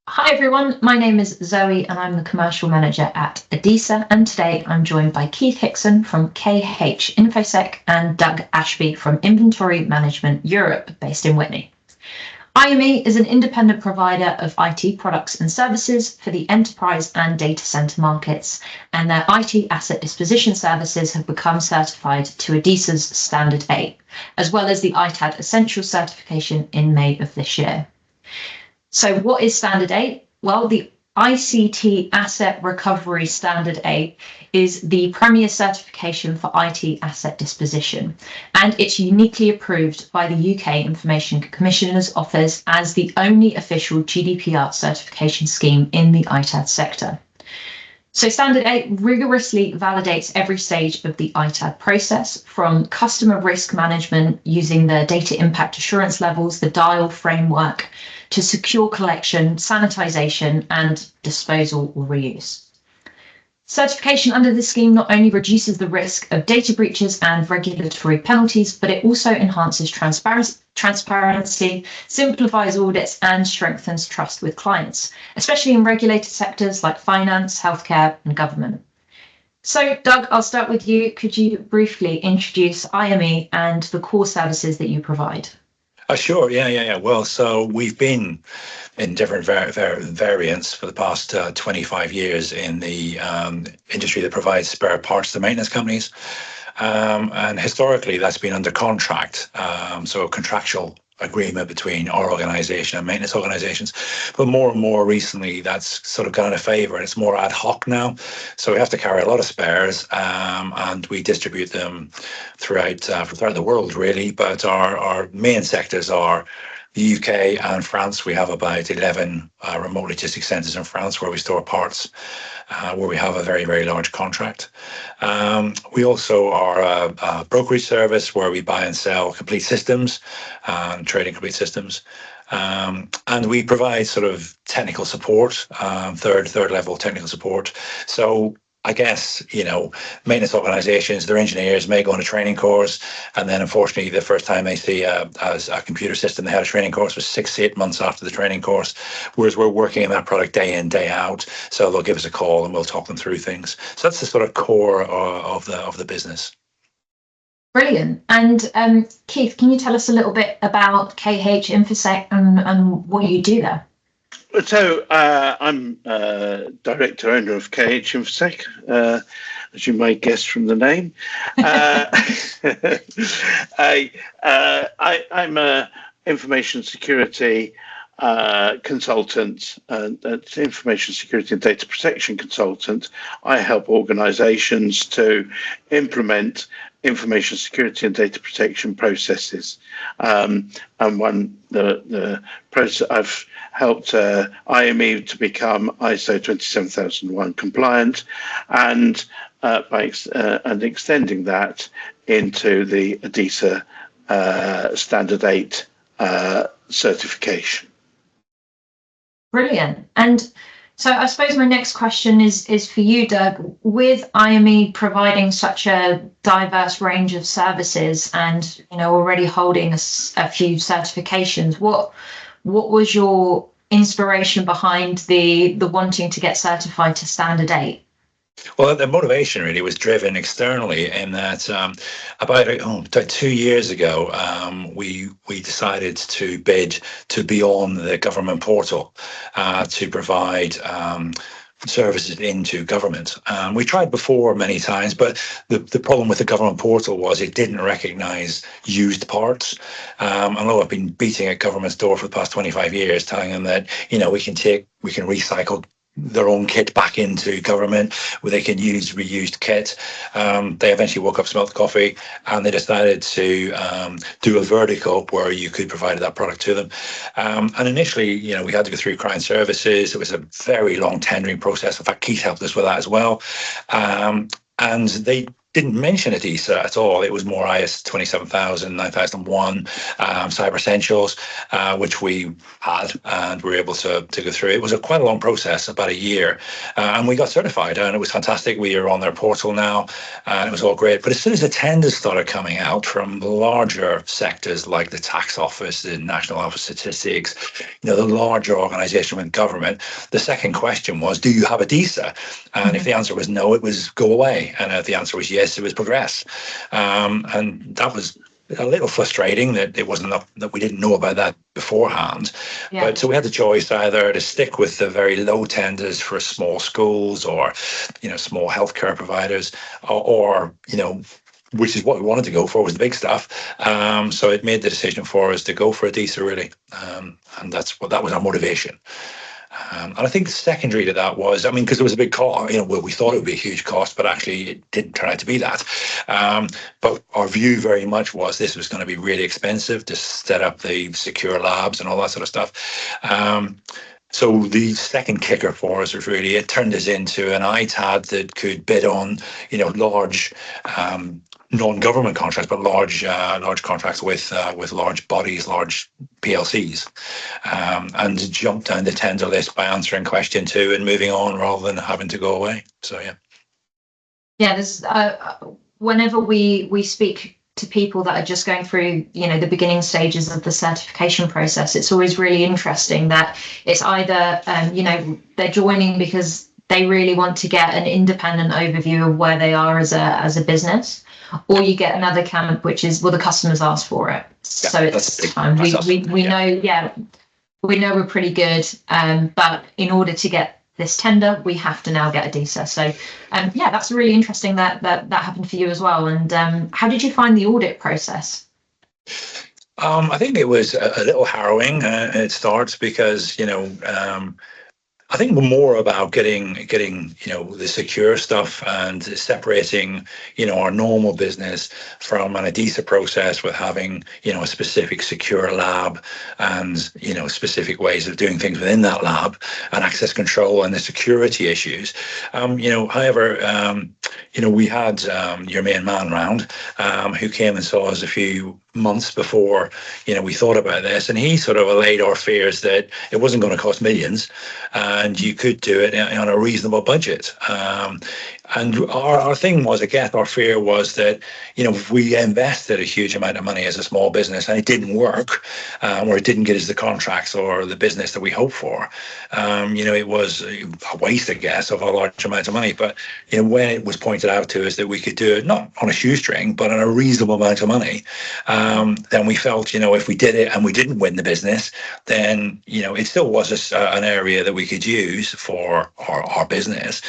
Hi everyone, my name is Zoe and I'm the Commercial Manager at ADISA, and today I'm joined by Keith Hickson from KH Infosec and Doug Ashby from Inventory Management Europe, based in Whitney. IME is an independent provider of IT products and services for the enterprise and data center markets, and their IT asset disposition services have become certified to ADISA's Standard 8, as well as the ITAD Essential certification in May of this year. So what is Standard 8? Well, the ICT Asset Recovery Standard 8 is the premier certification for IT asset disposition, and it's uniquely approved by the UK Information Commissioner's Office as the only official GDPR certification scheme in the ITAD sector. So Standard 8 rigorously validates every stage of the ITAD process, from customer risk management using the data impact assurance levels, the DIAL framework, to secure collection, sanitization, and disposal or reuse. Certification under this scheme not only reduces the risk of data breaches and regulatory penalties, but it also enhances transparency, simplifies audits, and strengthens trust with clients, especially in regulated sectors like finance, healthcare, and government. So, Doug, I'll start with you. Could you briefly introduce IME and the core services that you provide? Sure. Yeah. Well, so we've been in different variants for the past 25 years in the industry that provides spare parts to maintenance companies. And historically, that's been under contract, so a contractual agreement between our organization and maintenance organizations. But more and more recently, that's sort of gone out of favor, and it's more ad hoc now. So we have to carry a lot of spares, and we distribute them throughout the world, really. But our main sectors are the UK and France. We have about 11 remote logistics centres in France where we store parts, where we have a very, very large contract. We also are a brokerage service where we buy and sell complete systems and trading complete systems. And we provide sort of technical support, third level technical support. So I guess, maintenance organizations, their engineers may go on a training course, and then unfortunately the first time they see a computer system they had a training course was 6 to 8 months after the training course, whereas we're working in that product day in, day out. So they'll give us a call and we'll talk them through things. So that's the sort of core of the business. Brilliant. And Keith, can you tell us a little bit about KH Infosec and what you do there? So I'm director owner of KH Infosec, as you may guess from the name. I'm a information security consultant, information security and data protection consultant. I help organisations to implement information security and data protection processes. And the process I've helped IME to become ISO 27001 compliant, and extending that into the ADISA Standard 8 certification. Brilliant. And so I suppose my next question is for you, Doug. With IME providing such a diverse range of services and already holding a few certifications, what was your inspiration behind the wanting to get certified to Standard 8? Well, the motivation really was driven externally in that about 2 years ago, we decided to bid to be on the government portal to provide services into government. We tried before many times, but the problem with the government portal was it didn't recognize used parts. Although I've been beating at government's door for the past 25 years, telling them that, we can recycle their own kit back into government, where they can use reused kit. They eventually woke up, smelled the coffee, and they decided to do a vertical where you could provide that product to them. And initially, we had to go through client services. It was a very long tendering process. In fact, Keith helped us with that as well. And they didn't mention ADISA at all. It was more IS 27000, 9001, Cyber Essentials, which we had and were able to go through. It was quite a long process, about a year, and we got certified, and it was fantastic. We are on their portal now, and it was all great. But as soon as the tenders started coming out from larger sectors like the tax office, the National Office of Statistics, the larger organisation with government, the second question was, do you have ADISA? And if the answer was no, it was go away. And if the answer was yes, it was progress. And that was a little frustrating that it wasn't enough, that we didn't know about that beforehand. Yeah. But so we had the choice either to stick with the very low tenders for small schools or, small healthcare providers, or which is what we wanted to go for, was the big stuff. So it made the decision for us to go for ADISA, really. And that was our motivation. And I think secondary to that was, because there was a big cost, we thought it would be a huge cost, but actually it didn't turn out to be that. But our view very much was this was going to be really expensive to set up the secure labs and all that sort of stuff. So the second kicker for us was really, it turned us into an ITAD that could bid on, large non-government contracts, but large contracts with large bodies, large PLCs, and jump down the tender list by answering question 2 and moving on rather than having to go away. So yeah, there's whenever we speak to people that are just going through the beginning stages of the certification process, it's always really interesting that it's either they're joining because they really want to get an independent overview of where they are as a business, or you get another camp, which is, well, the customers asked for it. So it's fine. We know, we know we're pretty good, but in order to get this tender, we have to now get ADISA. So that's really interesting that happened for you as well. And how did you find the audit process? I think it was a little harrowing at starts because, I think more about getting the secure stuff and separating our normal business from an ADISA process with having a specific secure lab and specific ways of doing things within that lab and access control and the security issues. However, we had your main man round who came and saw us a few months before we thought about this, and he sort of allayed our fears that it wasn't going to cost millions and you could do it on a reasonable budget. And our thing was, I guess, our fear was that, if we invested a huge amount of money as a small business and it didn't work, or it didn't get us the contracts or the business that we hoped for, it was a waste, I guess, of a large amount of money. But, when it was pointed out to us that we could do it, not on a shoestring, but on a reasonable amount of money, then we felt, if we did it and we didn't win the business, then, it still was an area that we could use for our business.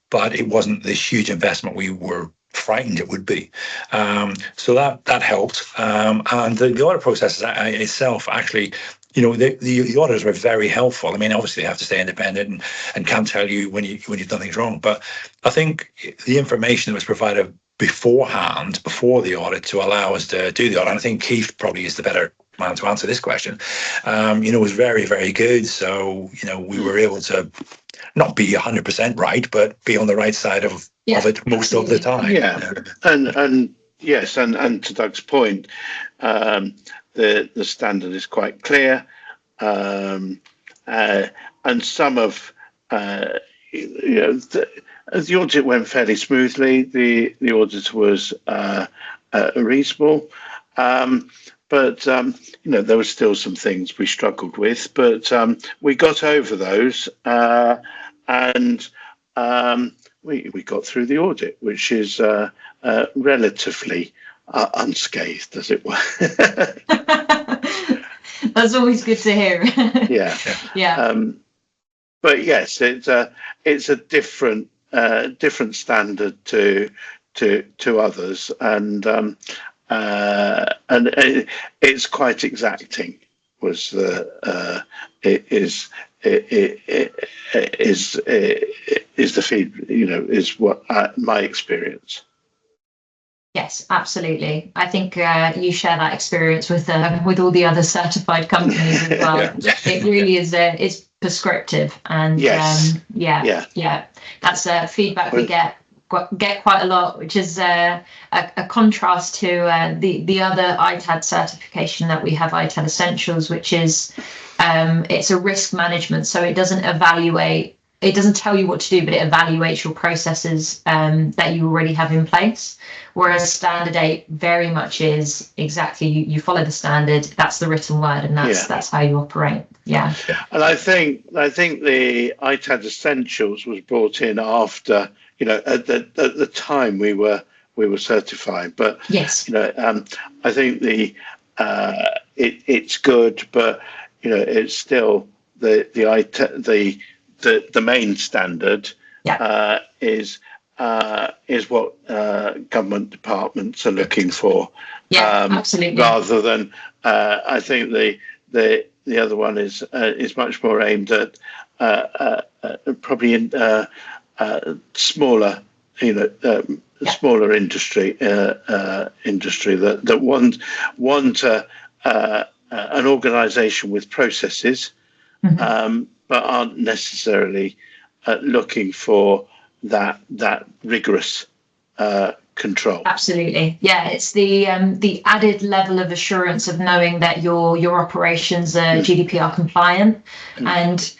But it wasn't this huge investment we were frightened it would be. So that helped. And the audit process itself, actually, the auditors were very helpful. Obviously they have to stay independent and can't tell you when you've done things wrong. But I think the information that was provided beforehand, before the audit, to allow us to do the audit, and I think Keith probably is the better man to answer this question, was very, very good. So, we were able to not be 100% right, but be on the right side of it most of the time. Yeah, and yes, and to Doug's point, the standard is quite clear, and some of the audit went fairly smoothly. The audit was reasonable. But there were still some things we struggled with, but we got over those, and we got through the audit, which is relatively unscathed, as it were. That's always good to hear. Yeah. But yes, it's a different standard to others, and it's quite exacting. Was the is what my experience. Yes, absolutely. I think you share that experience with all the other certified companies as well. It really is it's prescriptive, and yes. That's feedback we get get quite a lot, which is a contrast to the other ITAD certification that we have, ITAD Essentials, which is it's a risk management. So it doesn't evaluate, it doesn't tell you what to do, but it evaluates your processes that you already have in place. Whereas Standard 8 very much is exactly, you follow the standard, that's the written word, and that's how you operate. Yeah. And I think the ITAD Essentials was brought in after, at the time we were certified. But yes, I think it's good, but it's still the main standard is what government departments are looking for. Absolutely. Rather than I think the other one is much more aimed at probably in smaller, smaller industry that want an organisation with processes, but aren't necessarily looking for that rigorous control. Absolutely, yeah. It's the added level of assurance of knowing that your operations are GDPR compliant, and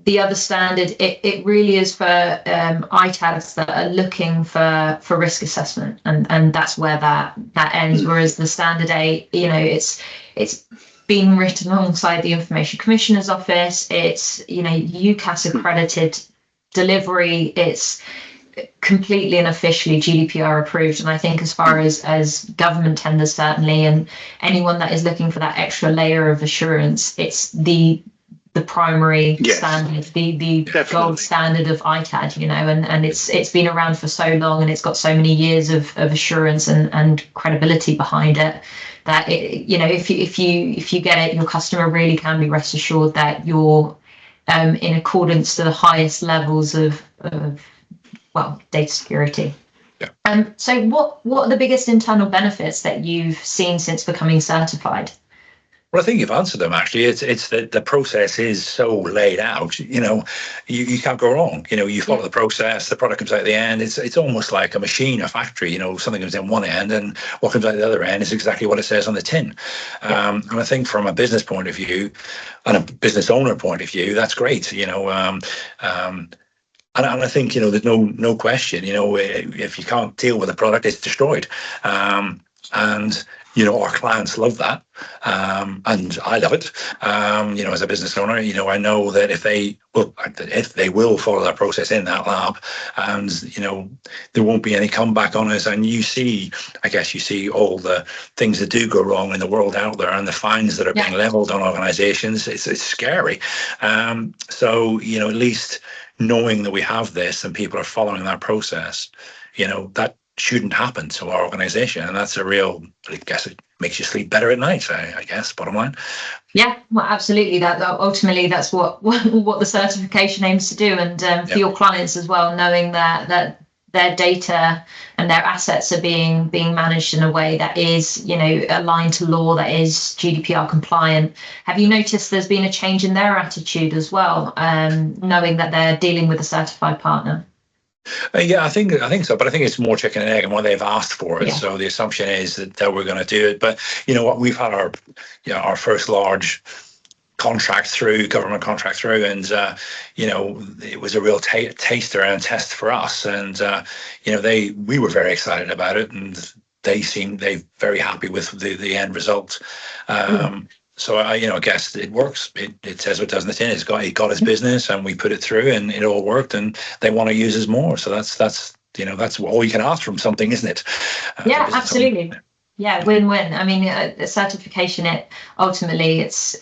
the other standard. It really is for ITADs that are looking for risk assessment, and that's where that ends. Whereas the Standard 8, it's been written alongside the Information Commissioner's Office. It's UCAS accredited delivery. It's completely and officially GDPR approved, and I think as far as government tenders certainly, and anyone that is looking for that extra layer of assurance, it's the primary standard, the gold standard of ITAD, and it's been around for so long, and it's got so many years of assurance and credibility behind it that if you get it, your customer really can be rest assured that you're in accordance to the highest levels of data security. Yeah. So what are the biggest internal benefits that you've seen since becoming certified? Well, I think you've answered them, actually. It's that the process is so laid out, you can't go wrong. You follow the process, the product comes out at the end. It's almost like a machine, a factory, something comes in one end and what comes out the other end is exactly what it says on the tin. And I think from a business point of view and a business owner point of view, that's great, And I think, there's no question, if you can't deal with a product, it's destroyed. And our clients love that. And I love it. As a business owner, I know that if they will follow that process in that lab, and, there won't be any comeback on us. And you see all the things that do go wrong in the world out there and the fines that are being leveled on organizations. It's scary. So, at least knowing that we have this and people are following that process, that shouldn't happen to our organization, and that's I guess it makes you sleep better at night, I guess, bottom line. Yeah, well, absolutely. That ultimately that's what the certification aims to do, and for your clients as well, knowing that their data and their assets are being managed in a way that is aligned to law, that is GDPR compliant. Have you noticed there's been a change in their attitude as well, knowing that they're dealing with a certified partner? I think so, but I think it's more chicken and egg, and what they've asked for it. So the assumption is that we're going to do it. But what, we've had our first large government contract through, and it was a real taster and test for us, and we were very excited about it, and they're very happy with the end result. So I guess it works. It says what it does in the tin. It got his business, and we put it through, and it all worked, and they want to use us more. So that's all you can ask from something, isn't it? Absolutely. Yeah, win-win. I mean, the certification, ultimately, if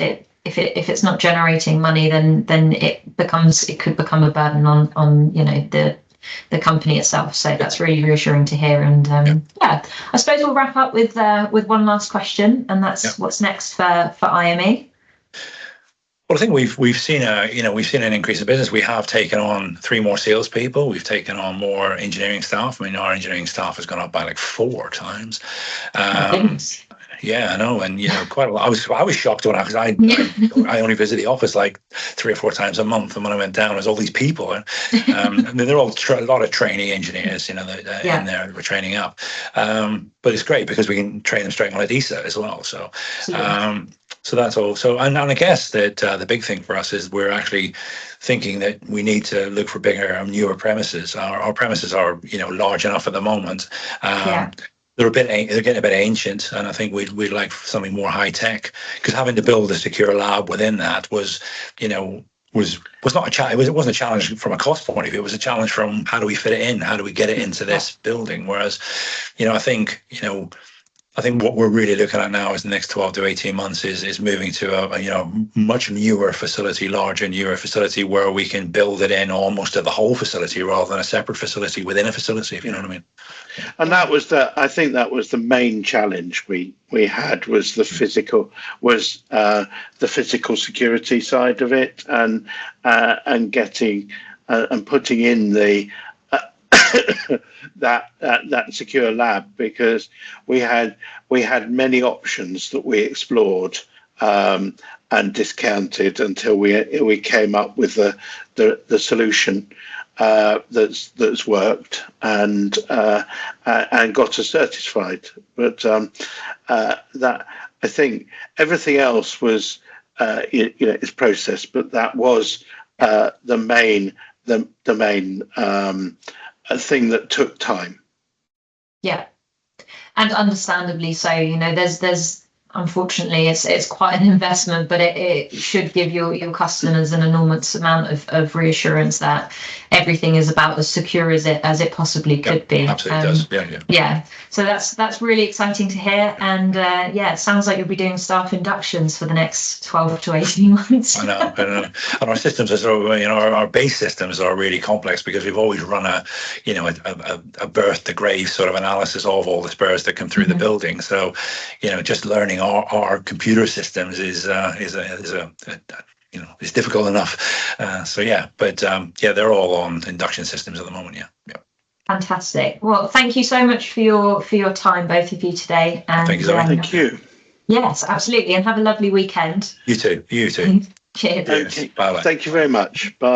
it's not generating money, then it could become a burden on the company itself. So that's really reassuring to hear. And I suppose we'll wrap up with one last question, and that's what's next for IME. Well, I think we've seen an increase in business. We have taken on 3 more salespeople. We've taken on more engineering staff. I mean, our engineering staff has gone up by like 4 times. Yeah, I know, and quite a lot. I was shocked when because I only visit the office like 3 or 4 times a month, and when I went down, there's all these people, and I mean, they're all a lot of trainee engineers, that in there that we're training up. But it's great because we can train them straight on ADISA as well. So. So that's all. So, and I guess that the big thing for us is we're actually thinking that we need to look for bigger, newer premises. Our premises are, large enough at the moment. They're getting a bit ancient, and I think we'd like something more high tech, because having to build a secure lab within that was not a challenge. It wasn't a challenge from a cost point of view. It was a challenge from how do we fit it in? How do we get it into this building? Whereas, I think what we're really looking at now is the next 12 to 18 months is moving to a much newer facility, larger, newer facility, where we can build it in almost to the whole facility rather than a separate facility within a facility, if you know what I mean. And that was I think that was the main challenge we had, was the physical security side of it, and getting and putting in the that secure lab, because we had many options that we explored and discounted until we came up with the solution that's worked and got us satisfied. But that, I think everything else was is process, but that was the main thing that took time. Yeah, and understandably so. There's unfortunately it's quite an investment, but it should give your customers an enormous amount of reassurance that everything is about as secure as it possibly could be. Absolutely does. Yeah. So that's really exciting to hear, and it sounds like you'll be doing staff inductions for the next 12 to 18 months. I know. And our systems our base systems are really complex, because we've always run a birth to grave sort of analysis of all the spares that come through the building. So, just learning our computer systems is difficult enough. They're all on induction systems at the moment. Yeah. Fantastic. Well, thank you so much for your time, both of you, today. And thank you, Zoe. Thank you. Yes, absolutely, and have a lovely weekend. You too. Cheers. Okay. Bye. Thank you very much. Bye.